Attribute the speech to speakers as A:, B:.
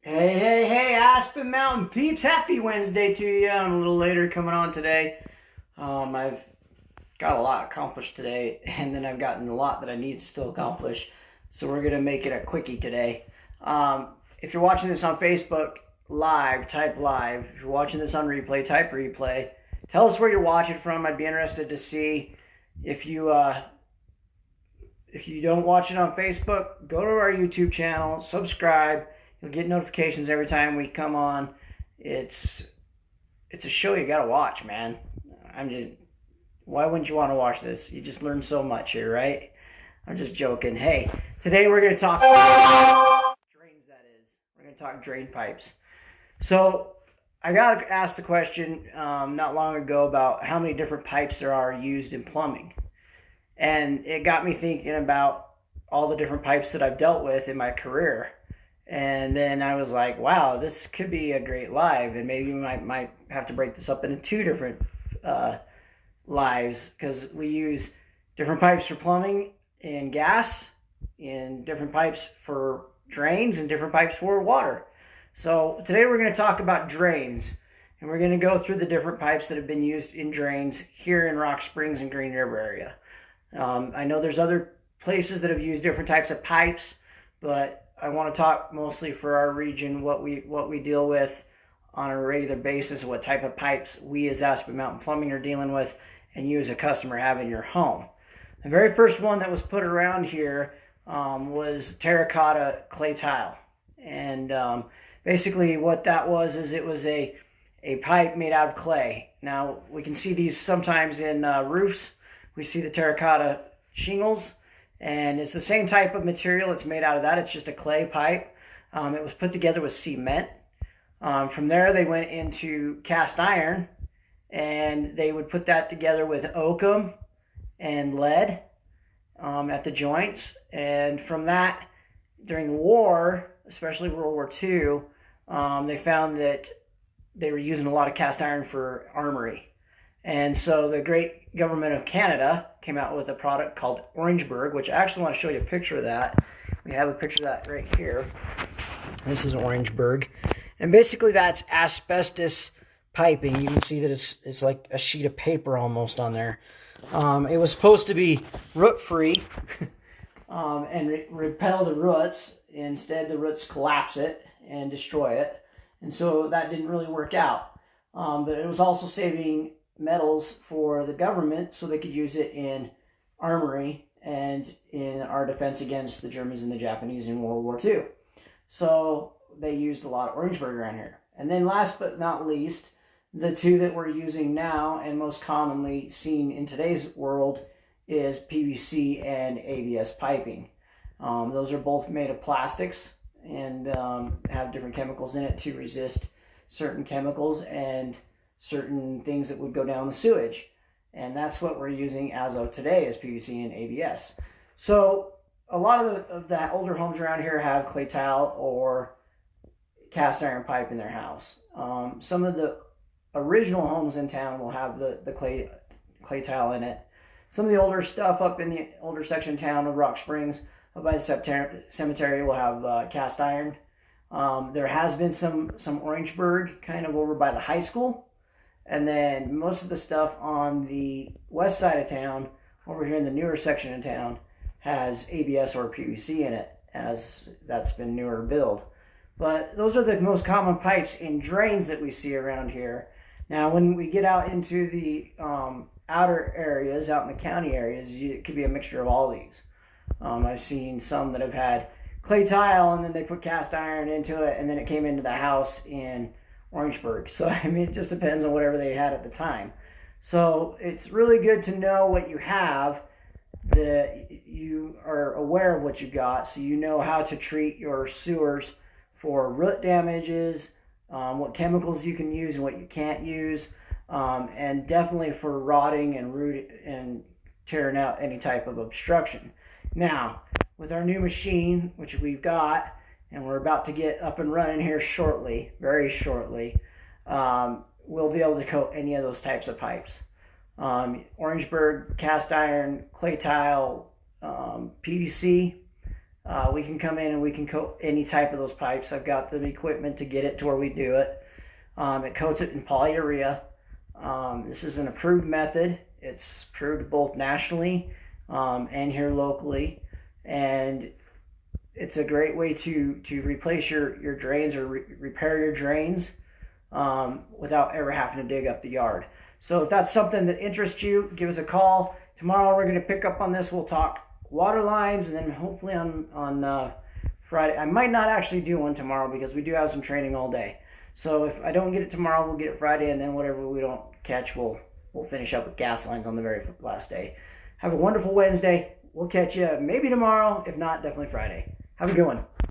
A: Hey, hey, hey, Aspen Mountain peeps. Happy Wednesday to you. I'm a little later coming on today. I've got a lot accomplished today, and then I've gotten a lot that I need to still accomplish. So we're going to make it a quickie today. If you're watching this on Facebook live, type live. If you're watching this on replay, type replay. Tell us where you're watching from. I'd be interested to see if you don't watch it on Facebook, go to our YouTube channel, subscribe. You'll get notifications every time we come on. It's a show you gotta watch, man. Why wouldn't you want to watch this? You just learn so much here, right? I'm just joking. Hey, today we're gonna talk drains. That is, we're gonna talk drain pipes. So I got asked the question not long ago about how many different pipes there are used in plumbing, and it got me thinking about all the different pipes that I've dealt with in my career. And then I was like, wow, this could be a great live. And maybe we might have to break this up into two different lives, because we use different pipes for plumbing and gas, and different pipes for drains, and different pipes for water. So today we're going to talk about drains. And we're going to go through the different pipes that have been used in drains here in Rock Springs and Green River area. I know there's other places that have used different types of pipes, but I want to talk mostly for our region, what we deal with on a regular basis, what type of pipes we as Aspen Mountain Plumbing are dealing with, and you as a customer have in your home. The very first one that was put around here was terracotta clay tile. And basically what that was is it was a pipe made out of clay. Now, we can see these sometimes in roofs. We see the terracotta shingles, and it's the same type of material. It's made out of that. It's just a clay pipe. It was put together with cement. From there, they went into cast iron, and they would put that together with oakum and lead at the joints. And from that, during the war, especially World War II, they found that they were using a lot of cast iron for armory. And so the great government of Canada came out with a product called Orangeburg, which I actually want to show you a picture of that. We have a picture of that right here. This is Orangeburg. And basically that's asbestos piping. You can see that it's like a sheet of paper almost on there. It was supposed to be root-free and repel the roots. Instead, the roots collapse it and destroy it. And so that didn't really work out. But it was also saving metals for the government so they could use it in armory and in our defense against the Germans and the Japanese in World War II. So they used a lot of Orangeburg around here. And then last but not least, the two that we're using now and most commonly seen in today's world is PVC and ABS piping. Those are both made of plastics and have different chemicals in it to resist certain chemicals and certain things that would go down the sewage. And that's what we're using as of today, is PVC and ABS. So a lot of the older homes around here have clay tile or cast iron pipe in their house. Some of the original homes in town will have the clay tile in it. Some of the older stuff up in the older section of town of Rock Springs, up by the cemetery, will have cast iron. There has been some Orangeburg kind of over by the high school. And then most of the stuff on the west side of town, over here in the newer section of town, has ABS or PVC in it, as that's been newer build. But those are the most common pipes in drains that we see around here. Now, when we get out into the outer areas, out in the county areas, it could be a mixture of all these. I've seen some that have had clay tile, and then they put cast iron into it, and then it came into the house in Orangeburg. So, I mean, it just depends on whatever they had at the time. So it's really good to know what you have, that you are aware of what you got, so you know how to treat your sewers for root damages, what chemicals you can use and what you can't use, and definitely for rotting and root and tearing out any type of obstruction. Now, with our new machine, which we've got, and we're about to get up and running here shortly, very shortly, we'll be able to coat any of those types of pipes. Orangeburg, cast iron, clay tile, PVC, We can come in and we can coat any type of those pipes. I've got the equipment to get it to where we do it. It coats it in polyurea. This is an approved method. It's approved both nationally and here locally, and it's a great way to replace your drains or repair your drains without ever having to dig up the yard. So if that's something that interests you, give us a call. Tomorrow we're going to pick up on this. We'll talk water lines, and then hopefully on Friday. I might not actually do one tomorrow because we do have some training all day. So if I don't get it tomorrow, we'll get it Friday, and then whatever we don't catch, we'll finish up with gas lines on the very last day. Have a wonderful Wednesday. We'll catch you maybe tomorrow. If not, definitely Friday. Have a good one.